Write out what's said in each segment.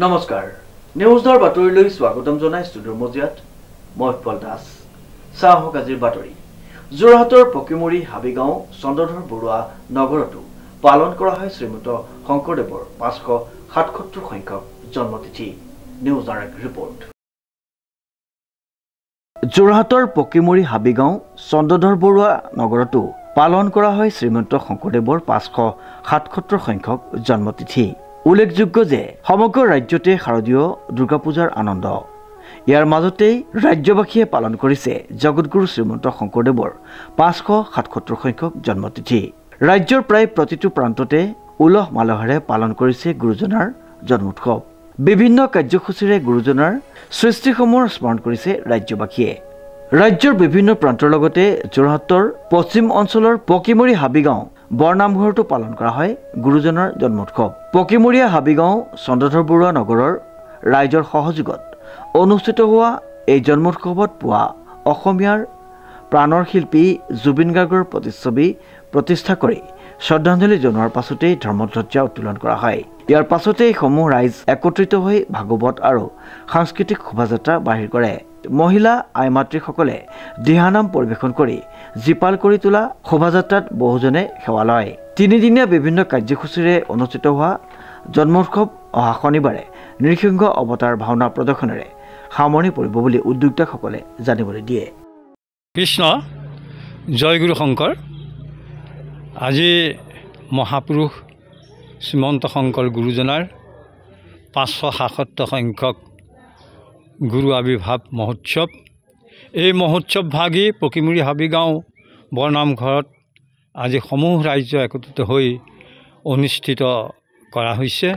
নমস্কাৰ নিউজৰ বাতৰিলৈ স্বাগতম জনাই ষ্টুডিঅ'ৰ মজিয়াত মই উৎপল দাস চাহক আজিৰ বাতৰি যোৰহাটৰ পকিমুৰি হাবিগাঁও চন্দ্ৰধৰ বৰুৱা নগৰতো পালন কৰা হয় শ্ৰীমন্ত শংকৰদেৱৰ 577 সংখ্যক জন্মতিথি নিউজৰ এক ৰিপৰ্ট যোৰহাটৰ পকিমুৰি হাবিগাঁও চন্দ্ৰধৰ বৰুৱা নগৰতো পালন কৰা হয় শ্ৰীমন্ত শংকৰদেৱৰ 577 সংখ্যক জন্মতিথি উল্লেখযোগ্য যে সমগ্ৰ ৰাজ্যতে শাৰদীয় দুৰ্গা পূজাৰ আনন্দ ইয়াৰ মাজতেই ৰাজ্যবাসীয়ে পালন কৰিছে জগতগুৰু শ্ৰীমন্ত শংকৰদেৱৰ 577 সংখ্যক জন্মতিথি ৰাজ্যৰ প্ৰায় প্ৰতিটো প্ৰান্ততে উলহ মালহেৰে পালন কৰিছে গুৰুজনাৰ জন্মোৎসৱ বিভিন্ন কাৰ্যসূচীৰে গুৰুজনাৰ সৃষ্টিসমূহ স্মৰণ কৰিছে ৰাজ্যবাসীয়ে ৰাজ্যৰ বিভিন্ন প্ৰান্তৰ লগতে যোৰহাটৰ পশ্চিম অঞ্চলৰ পকিমুৰি হাবিগাঁও বৰনামঘৰতো পালন কৰা হয় গুৰুজনাৰ জন্মোৎসৱ পকিমুৰিয়া হাবিগাঁও চন্দ্ৰধৰ বৰুৱা নগৰৰ ৰাইজৰ সহযোগত অনুষ্ঠিত হোৱা এই জন্মোৎসৱত পুৱা অসমীয়াৰ প্ৰাণৰ শিল্পী জুবিন গাৰ্গৰ প্ৰতিচ্ছবি প্ৰতিষ্ঠা কৰি শ্ৰদ্ধাঞ্জলি জনোৱাৰ পাছতেই ধৰ্মধ্বজা উত্তোলন কৰা হয় ইয়াৰ পাছতেই সমূহ ৰাইজ একত্ৰিত হৈ ভাগৱত আৰু সাংস্কৃতিক শোভাযাত্ৰা বাহিৰ কৰে মহিলা আইমাতৃসকলে দিহানাম পৰিৱেশন কৰি জীপাল কৰি তোলা শোভাযাত্ৰাত বহুজনে সেৱা লয় তিনিদিনীয়া বিভিন্ন কাৰ্যসূচীৰে অনুষ্ঠিত হোৱা জন্মোৎসৱ অহা শনিবাৰে নৃসিংহ অৱতাৰ ভাওনা প্ৰদৰ্শনেৰে সামৰণি পৰিব বুলি উদ্যোক্তাসকলে জানিবলৈ দিয়ে কৃষ্ণ জয়গুৰু শংকৰ আজি মহাপুৰুষ শ্ৰীমন্ত শংকৰ গুৰুজনাৰ 577 সংখ্যক গুৰু আবিৰ্ভাৱ মহোৎসৱ এই মহোৎসৱ ভাগি পকিমুৰি হাবিগাঁও বৰনামঘৰত আজি সমূহ ৰাজ্য একত্ৰিত হৈ অনুষ্ঠিত কৰা হৈছে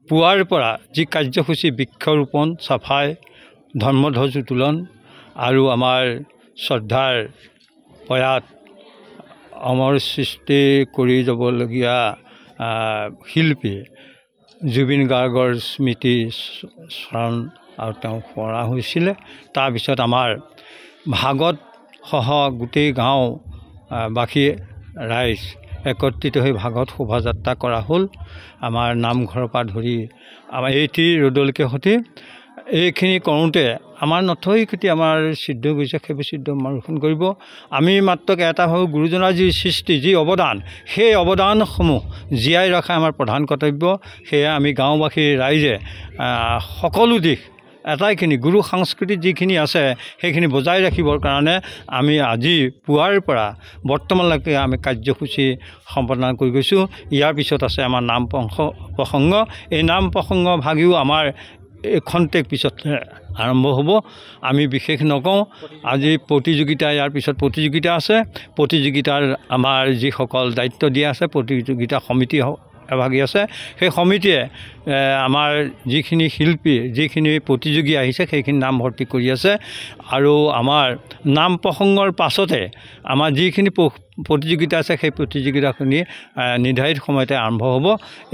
পুৱাৰ পৰা যি কাৰ্যসূচী বৃক্ষৰোপণ চাফাই ধৰ্মধ্বজ উত্তোলন আৰু আমাৰ শ্ৰদ্ধাৰ প্ৰয়াত অমৰ সৃষ্টি কৰি যাবলগীয়া শিল্পী জুবিন গাৰ্গৰ স্মৃতি স্মৰণ আৰু তেওঁ কৰা হৈছিলে তাৰপিছত আমাৰ ভাগত সহ গোটেই গাঁও বাসী ৰাইজ একত্ৰিত হৈ ভাগত শোভাযাত্ৰা কৰা হ'ল আমাৰ নামঘৰৰ পৰা ধৰি আমাৰ এইটি ৰোডলৈকে সতি এইখিনি কৰোঁতে আমাৰ নথৈ খুটি আমাৰ সিদ্ধ গৈছে সেইবোৰ সিদ্ধ মাৰোহণ কৰিব আমি মাত্ৰ এটা ভাবোঁ গুৰুজনাৰ যি সৃষ্টি যি অৱদান সেই অৱদানসমূহ জীয়াই ৰখা আমাৰ প্ৰধান কৰ্তব্য সেয়া আমি গাঁওবাসী ৰাইজে সকলো দিশ এটাইখিনি গুৰু সংস্কৃতি যিখিনি আছে সেইখিনি বজাই ৰাখিবৰ কাৰণে আমি আজি পুৱাৰ পৰা বৰ্তমানলৈকে আমি কাৰ্যসূচী সম্পাদন কৰি গৈছোঁ ইয়াৰ পিছত আছে আমাৰ নাম প্ৰসংগ এই নাম প্ৰসংগ ভাগিও আমাৰ খন্তেক পিছত আৰম্ভ হ'ব আমি বিশেষ নকওঁ আজি প্ৰতিযোগিতা ইয়াৰ পিছত প্ৰতিযোগিতা আছে প্ৰতিযোগিতাৰ আমাৰ যিসকল দায়িত্ব দিয়া আছে প্ৰতিযোগিতা সমিতি এভাগি আছে সেই সমিতিয়ে আমাৰ যিখিনি শিল্পী যিখিনি প্ৰতিযোগী আহিছে সেইখিনি নাম ভৰ্তি কৰি আছে আৰু আমাৰ নাম প্ৰসংগৰ পাছতে আমাৰ যিখিনি প্ৰতিযোগিতা আছে সেই প্ৰতিযোগিতাখিনি নিৰ্ধাৰিত সময়তে আৰম্ভ হ'ব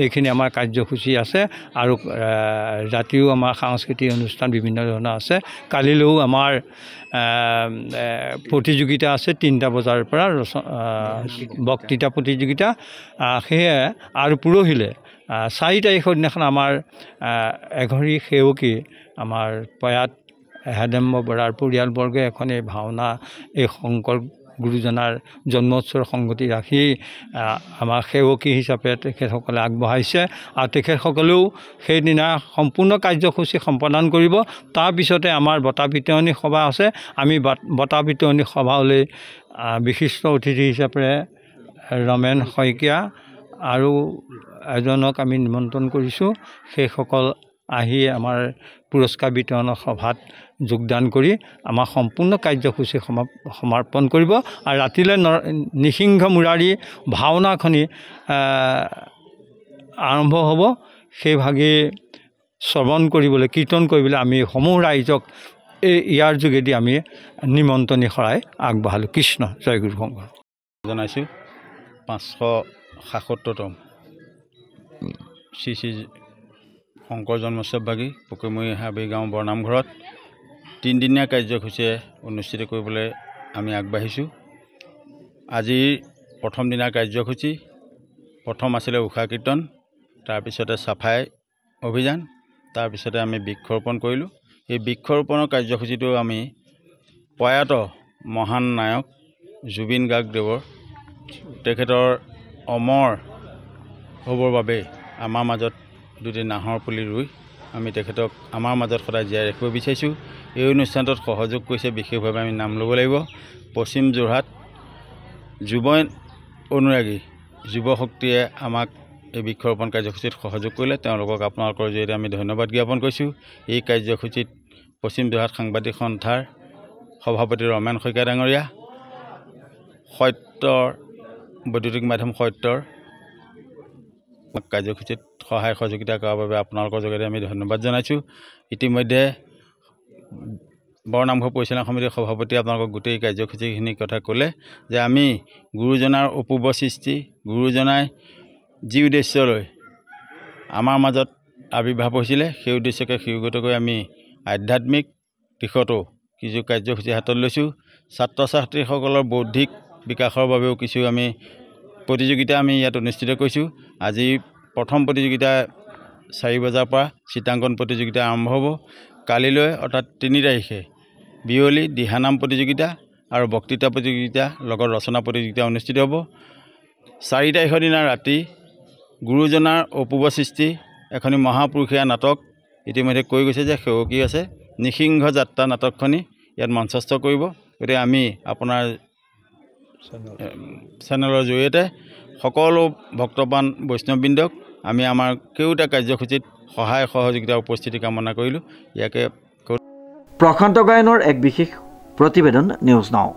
এইখিনি আমাৰ কাৰ্যসূচী আছে আৰু ৰাতিও আমাৰ সাংস্কৃতিক অনুষ্ঠান বিভিন্ন ধৰণৰ আছে কালিলৈও আমাৰ প্ৰতিযোগিতা আছে 3টা বজাৰ পৰা বক্তৃতা প্ৰতিযোগিতা সেয়ে আৰু পৰহিলে 4 তাৰিখৰ দিনাখন আমাৰ এঘৰী সেৱকী আমাৰ প্ৰয়াত হেদেম্ব বৰাৰ পৰিয়ালবৰ্গে এখন এই ভাওনা এই শংকৰ গুৰুজনাৰ জন্মোৎসৱৰ সংগতি ৰাখি আমাৰ সেৱকী হিচাপে তেখেতসকলে আগবঢ়াইছে আৰু তেখেতসকলেও সেইদিনা সম্পূৰ্ণ কাৰ্যসূচী সম্পাদন কৰিব তাৰপিছতে আমাৰ বঁটা বিতৰণী সভা আছে আমি বঁটা বিতৰণী সভালৈ বিশিষ্ট অতিথি হিচাপে ৰমেন শইকীয়া আৰু এজনক আমি নিমন্ত্ৰণ কৰিছোঁ সেইসকল আহি আমাৰ পুৰস্কাৰ বিতৰণৰ সভাত যোগদান কৰি আমাৰ সম্পূৰ্ণ কাৰ্যসূচী সমাপন কৰিব আৰু ৰাতিলৈ নৃসিংহ মুৰাৰী ভাওনাখনি আৰম্ভ হ'ব সেইভাগে শ্ৰৱণ কৰিবলৈ কীৰ্তন কৰিবলৈ আমি সমূহ ৰাইজক ইয়াৰ যোগেদি আমি নিমন্ত্ৰণী শৰাই আগবঢ়ালোঁ কৃষ্ণ জয়গুৰু শংকৰ জনাইছোঁ 577তম শ্ৰী শ্ৰী শংকৰ জন্মোৎসৱ ভাগি পকিমুৰি হাবিগাঁও বৰনামঘৰত 3দিনীয়া কাৰ্যসূচীৰে অনুষ্ঠিত কৰিবলৈ আমি আগবাঢ়িছোঁ আজিৰ প্ৰথম দিনাৰ কাৰ্যসূচী প্ৰথম আছিলে উষা কীৰ্তন তাৰপিছতে চাফাই অভিযান তাৰপিছতে আমি বৃক্ষৰোপণ কৰিলোঁ। এই বৃক্ষৰোপণৰ কাৰ্যসূচীটো আমি প্ৰয়াত মহান নায়ক জুবিন গাৰ্গদেৱৰ তেখেতৰ অমৰ হ'বৰ বাবে আমাৰ মাজত দুটি নাহৰ পুলি ৰুই আমি তেখেতক আমাৰ মাজত সদায় জীয়াই ৰাখিব বিচাৰিছোঁ। এই অনুষ্ঠানটোত সহযোগ কৰিছে বিশেষভাৱে আমি নাম ল'ব লাগিব পশ্চিম যোৰহাট যুৱ অনুৰাগী যুৱ শক্তিয়ে আমাক এই বৃক্ষৰোপণ কাৰ্যসূচীত সহযোগ কৰিলে। তেওঁলোকক আপোনালোকৰ জৰিয়তে আমি ধন্যবাদ জ্ঞাপন কৰিছোঁ। এই কাৰ্যসূচীত পশ্চিম যোৰহাট সাংবাদিক সন্থাৰ সভাপতি ৰমেন শইকীয়া ডাঙৰীয়া, সত্যৰ বৈদ্যুতিক মাধ্যম সত্যৰ কাৰ্যসূচীত সহায় সহযোগিতা কৰাৰ বাবে আপোনালোকৰ যোগেদি আমি ধন্যবাদ জনাইছোঁ। ইতিমধ্যে বৰনামঘৰ পৰিচালনা সমিতিৰ সভাপতি আপোনালোকক গোটেই কাৰ্যসূচীখিনিৰ কথা ক'লে যে আমি গুৰুজনাৰ অপূৰ্ব সৃষ্টি, গুৰুজনাই যি উদ্দেশ্যলৈ আমাৰ মাজত আৱিৰ্ভাৱ হৈছিলে সেই উদ্দেশ্যকে সুগত কৰি আমি আধ্যাত্মিক দিশতো কিছু কাৰ্যসূচী হাতত লৈছোঁ। ছাত্ৰ ছাত্ৰীসকলৰ বৌদ্ধিক বিকাশৰ বাবেও কিছু আমি প্ৰতিযোগিতা আমি ইয়াত অনুষ্ঠিত কৰিছোঁ। আজি প্ৰথম প্ৰতিযোগিতা 4 বজাৰ পৰা চিত্ৰাংকন প্ৰতিযোগিতা আৰম্ভ হ'ব। কালিলৈ অৰ্থাৎ 3 তাৰিখে বিয়লি দিহানাম প্ৰতিযোগিতা আৰু বক্তৃতা প্ৰতিযোগিতা লগত ৰচনা প্ৰতিযোগিতা অনুষ্ঠিত হ'ব। 4 তাৰিখৰ দিনা ৰাতি গুৰুজনাৰ অপূৰ্ব সৃষ্টি এখনি মহাপুৰুষীয়া নাটক ইতিমধ্যে কৈ গৈছে যে সেৱকী আছে নিসিংহ যাত্ৰা নাটকখনি ইয়াত মঞ্চস্থ কৰিব। গতিকে আমি আপোনাৰ চেনেলৰ জৰিয়তে সকলো ভক্তপ্ৰাণ বৈষ্ণৱবৃন্দক আমি আমাৰ কেওটা কাৰ্যসূচীত সহায় সহযোগিতা উপস্থিতি কামনা কৰিলোঁ। ইয়াকে প্ৰশান্ত গায়নৰ এক বিশেষ প্ৰতিবেদন নিউজ নাও।